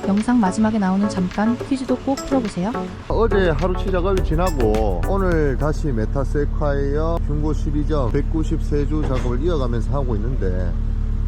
영상 마지막에 나오는 잠깐 퀴즈도 꼭 풀어보세요. 어제 하루치 작업이 지나고 오늘 다시 메타세콰이어 흉고 12점 193주 작업을 이어가면서 하고 있는데,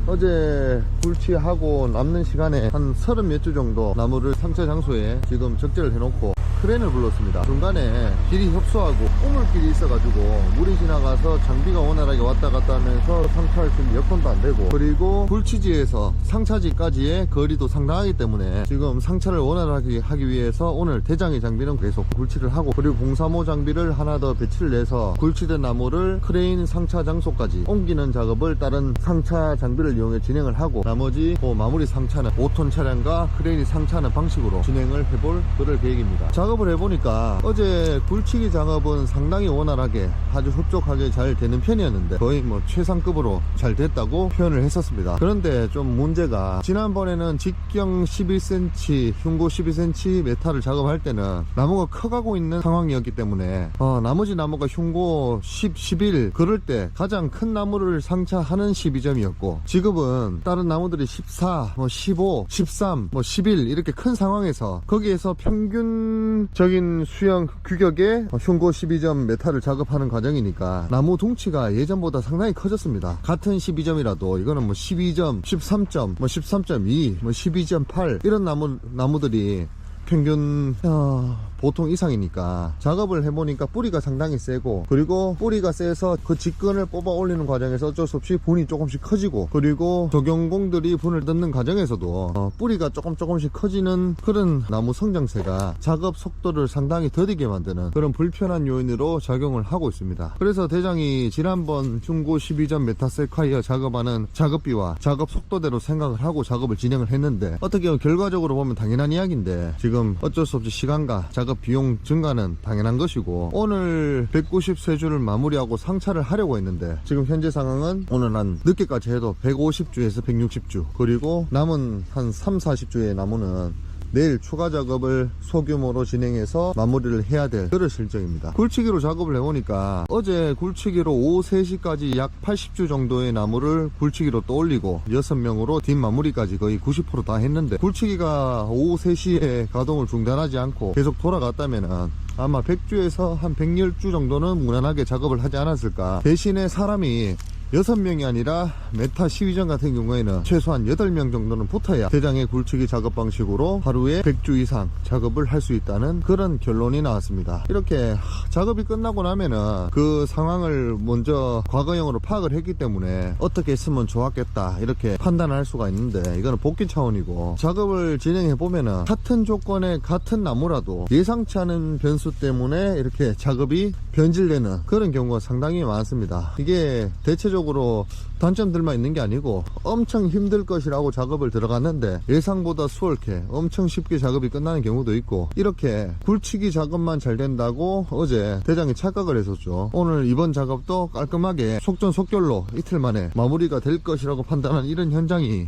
어제 굴치하고 남는 시간에 한 30몇 주 정도 나무를 상차 장소에 지금 적재를 해놓고 크레인을 불렀습니다. 중간에 길이 협소하고 우물길이 있어가지고 물이 지나가서 장비가 원활하게 왔다 갔다 하면서 상차할 수 있는 여건도 안 되고, 그리고 굴치지에서 상차지까지의 거리도 상당하기 때문에 지금 상차를 원활하게 하기 위해서 오늘 대장의 장비는 계속 굴치를 하고, 그리고 035 장비를 하나 더 배치를 해서 굴치된 나무를 크레인 상차 장소까지 옮기는 작업을 다른 상차 장비를 이용해 진행을 하고, 나머지 마무리 상차는 5톤 차량과 크레인이 상차하는 방식으로 진행을 해볼 그럴 계획입니다. 작업을 해보니까 어제 굴치기 작업은 상당히 원활하게 아주 흡족하게 잘 되는 편이었는데, 거의 최상급으로 잘 됐다고 표현을 했었습니다. 그런데 좀 문제가, 지난번에는 직경 11cm 흉고 12cm 메타를 작업할 때는 나무가 커가고 있는 상황이었기 때문에 나머지 나무가 흉고 10, 11 그럴 때 가장 큰 나무를 상차하는 12점이었고, 지금은 다른 나무들이 14, 15, 13, 11 이렇게 큰 상황에서 거기에서 평균적인 수영 규격의 흉고 12점 메타를 작업하는 과정이니까 나무 둥치가 예전보다 상당히 커졌습니다. 같은 12점이라도 이거는 12점, 13점, 13.2, 12.8 이런 나무들이 평균 보통 이상이니까, 작업을 해보니까 뿌리가 상당히 세고, 그리고 뿌리가 세서 그 직근을 뽑아 올리는 과정에서 어쩔 수 없이 분이 조금씩 커지고, 그리고 적용공들이 분을 뜯는 과정에서도 뿌리가 조금씩 커지는 그런 나무 성장세가 작업 속도를 상당히 더디게 만드는 그런 불편한 요인으로 작용을 하고 있습니다. 그래서 대장이 지난번 흉고 12점 메타세콰이어 작업하는 작업비와 작업 속도대로 생각을 하고 작업을 진행을 했는데, 어떻게 보면 결과적으로 보면 당연한 이야기인데 지금 어쩔 수 없이 시간과 작업 비용 증가는 당연한 것이고, 오늘 193주를 마무리하고 상차를 하려고 했는데, 지금 현재 상황은 오늘 한 늦게까지 해도 150주에서 160주, 그리고 남은 한 3, 40주의 나무는 내일 추가 작업을 소규모로 진행해서 마무리를 해야 될 그런 실정입니다. 굴치기로 작업을 해보니까 어제 굴치기로 오후 3시까지 약 80주 정도의 나무를 굴치기로 또 올리고 6명으로 뒷마무리까지 거의 90% 다 했는데, 굴치기가 오후 3시에 가동을 중단하지 않고 계속 돌아갔다면은 아마 100주에서 한 110주 정도는 무난하게 작업을 하지 않았을까. 대신에 사람이 6명이 아니라 메타 12점 같은 경우에는 최소한 8명 정도는 붙어야 대장의 굴치기 작업 방식으로 하루에 100주 이상 작업을 할 수 있다는 그런 결론이 나왔습니다. 이렇게 작업이 끝나고 나면은 그 상황을 먼저 과거형으로 파악을 했기 때문에 어떻게 했으면 좋았겠다 이렇게 판단할 수가 있는데, 이거는 복귀 차원이고, 작업을 진행해 보면은 같은 조건의 같은 나무라도 예상치 않은 변수 때문에 이렇게 작업이 변질되는 그런 경우가 상당히 많습니다. 이게 대체적으로 단점들만 있는 게 아니고 엄청 힘들 것이라고 작업을 들어갔는데 예상보다 수월케 엄청 쉽게 작업이 끝나는 경우도 있고, 이렇게 굴치기 작업만 잘 된다고 어제 대장이 착각을 했었죠. 오늘 이번 작업도 깔끔하게 속전속결로 이틀 만에 마무리가 될 것이라고 판단한 이런 현장이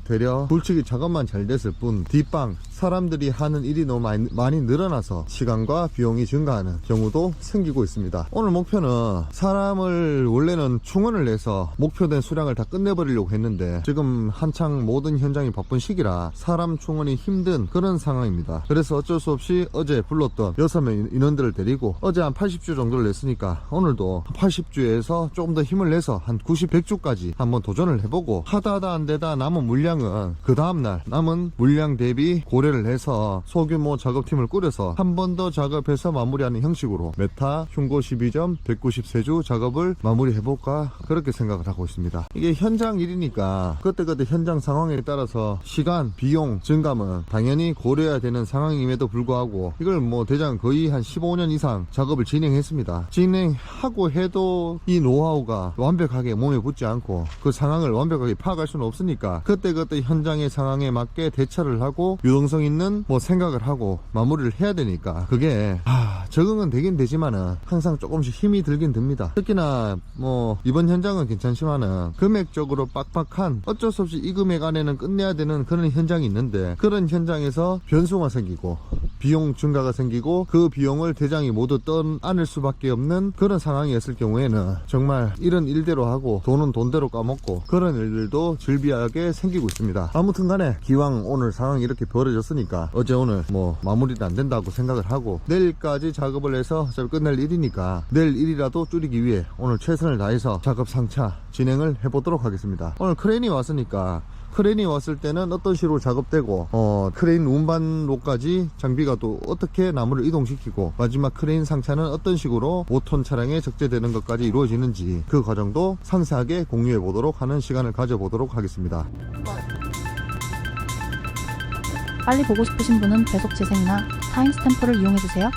되려 굴치기 작업만 잘 됐을 뿐, 뒷방 사람들이 하는 일이 너무 많이 늘어나서 시간과 비용이 증가하는 경우도 생기고 있습니다. 오늘 목표는 사람을 원래는 충원을 내서 목표된 수량을 다 끝내버리려고 했는데, 지금 한창 모든 현장이 바쁜 시기라 사람 충원이 힘든 그런 상황입니다. 그래서 어쩔 수 없이 어제 불렀던 6명 인원들을 데리고 어제 한 80주 정도를 냈으니까 오늘도 80주에서 조금 더 힘을 내서 한 90, 100주까지 한번 도전을 해보고, 하다 안 되다 남은 물량은 그 다음날 남은 물량 대비 고려를 해서 소규모 작업팀을 꾸려서 한 번 더 작업해서 마무리하는 형식으로 메타 흉고 12점 193주 작업을 마무리해볼까 그렇게 생각을 하고 있습니다. 이게 현장 일이니까 그때그때 현장 상황에 따라서 시간, 비용 증감은 당연히 고려해야 되는 상황임에도 불구하고, 이걸 대장 거의 한 15년 이상 작업을 진행했습니다. 진행하고 해도 이 노하우가 완벽하게 몸에 붙지 않고 그 상황을 완벽하게 파악할 수는 없으니까 그때그때 현장의 상황에 맞게 대처를 하고 유동성 있는 생각을 하고 마무리를 해야 되니까, 그게 적응은 되긴 되지만은 항상 조금씩 힘이 들긴 듭니다. 특히나 이번 현장은 괜찮지만은 금액적으로 빡빡한, 어쩔 수 없이 이 금액 안에는 끝내야 되는 그런 현장이 있는데, 그런 현장에서 변수가 생기고 비용 증가가 생기고 그 비용을 대장이 모두 떠안을 수밖에 없는 그런 상황이었을 경우에는 정말 이런 일대로 하고 돈은 돈대로 까먹고 그런 일들도 즐비하게 생기고 있습니다. 아무튼 간에 기왕 오늘 상황이 이렇게 벌어졌으니까 어제 오늘 뭐 마무리도 안 된다고 생각을 하고 내일까지 작업을 해서 어차피 끝낼 일이니까 내일 일이라도 줄이기 위해 오늘 최선을 다해서 작업 상차 진행을 해보도록 하겠습니다. 오늘 크레인이 왔으니까 크레인이 왔을 때는 어떤 식으로 작업되고 크레인 운반로까지 장비가 또 어떻게 나무를 이동시키고 마지막 크레인 상차는 어떤 식으로 5톤 차량에 적재되는 것까지 이루어지는지 그 과정도 상세하게 공유해 보도록 하는 시간을 가져보도록 하겠습니다. 빨리 보고 싶으신 분은 배속 재생이나 타임스탬프를 이용해주세요.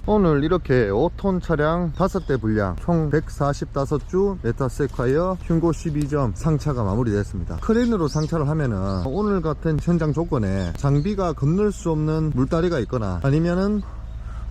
오늘 이렇게 5톤 차량 5대 분량 총 145주 메타세콰이어 흉고 12점 상차가 마무리됐습니다. 크레인으로 상차를 하면은 오늘 같은 현장 조건에 장비가 건널 수 없는 물다리가 있거나 아니면은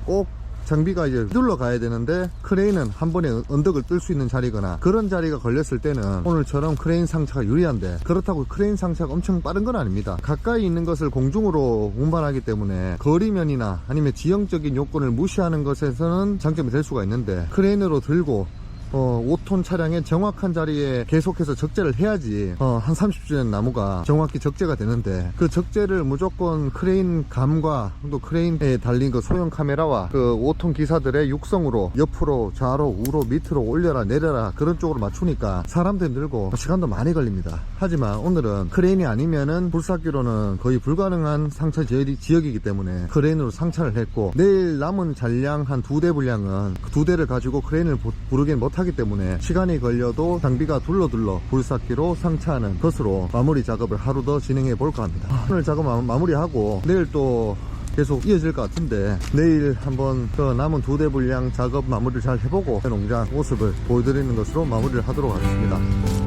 꼭 장비가 이제 휘둘러 가야 되는데 크레인은 한 번에 언덕을 뜰 수 있는 자리거나 그런 자리가 걸렸을 때는 오늘처럼 크레인 상차가 유리한데 그렇다고 크레인 상차가 엄청 빠른 건 아닙니다. 가까이 있는 것을 공중으로 운반하기 때문에 거리면이나 아니면 지형적인 요건을 무시하는 것에서는 장점이 될 수가 있는데 크레인으로 들고 5톤 차량의 정확한 자리에 계속해서 적재를 해야지 한 30주 된 나무가 정확히 적재가 되는데 그 적재를 무조건 크레인 감과 또 크레인에 달린 그 소형 카메라와 그 5톤 기사들의 육성으로 옆으로 좌로 우로 밑으로 올려라 내려라 그런 쪽으로 맞추니까 사람도 힘들고 시간도 많이 걸립니다. 하지만 오늘은 크레인이 아니면은 불삭기로는 거의 불가능한 상차 지역이기 때문에 크레인으로 상차를 했고 내일 남은 잔량 한 2대 분량은 그 2대를 가지고 크레인을 부르긴 못하기 때문에 시간이 걸려도 장비가 둘러둘러 불삭기로 상차하는 것으로 마무리 작업을 하루 더 진행해 볼까 합니다. 오늘 작업 마무리하고 내일 또 계속 이어질 것 같은데 내일 한번 그 남은 2대 분량 작업 마무리를 잘 해보고 농장 모습을 보여드리는 것으로 마무리를 하도록 하겠습니다.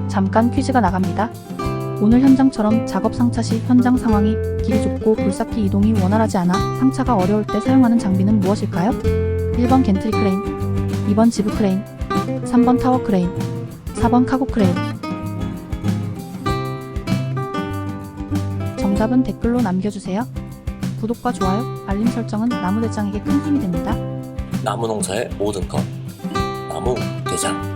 잠깐 퀴즈가 나갑니다. 오늘 현장처럼 작업 상차 시 현장 상황이 길이 좁고 불삭기 이동이 원활하지 않아 상차가 어려울 때 사용하는 장비는 무엇일까요? 1번 겐트리 크레인, 2번 지브 크레인, 3번 타워 크레인, 4번 카고 크레인. 정답은 댓글로 남겨주세요. 구독과 좋아요, 알림 설정은 나무대장에게 큰 힘이 됩니다. 나무 농사의 모든 것 나무 대장.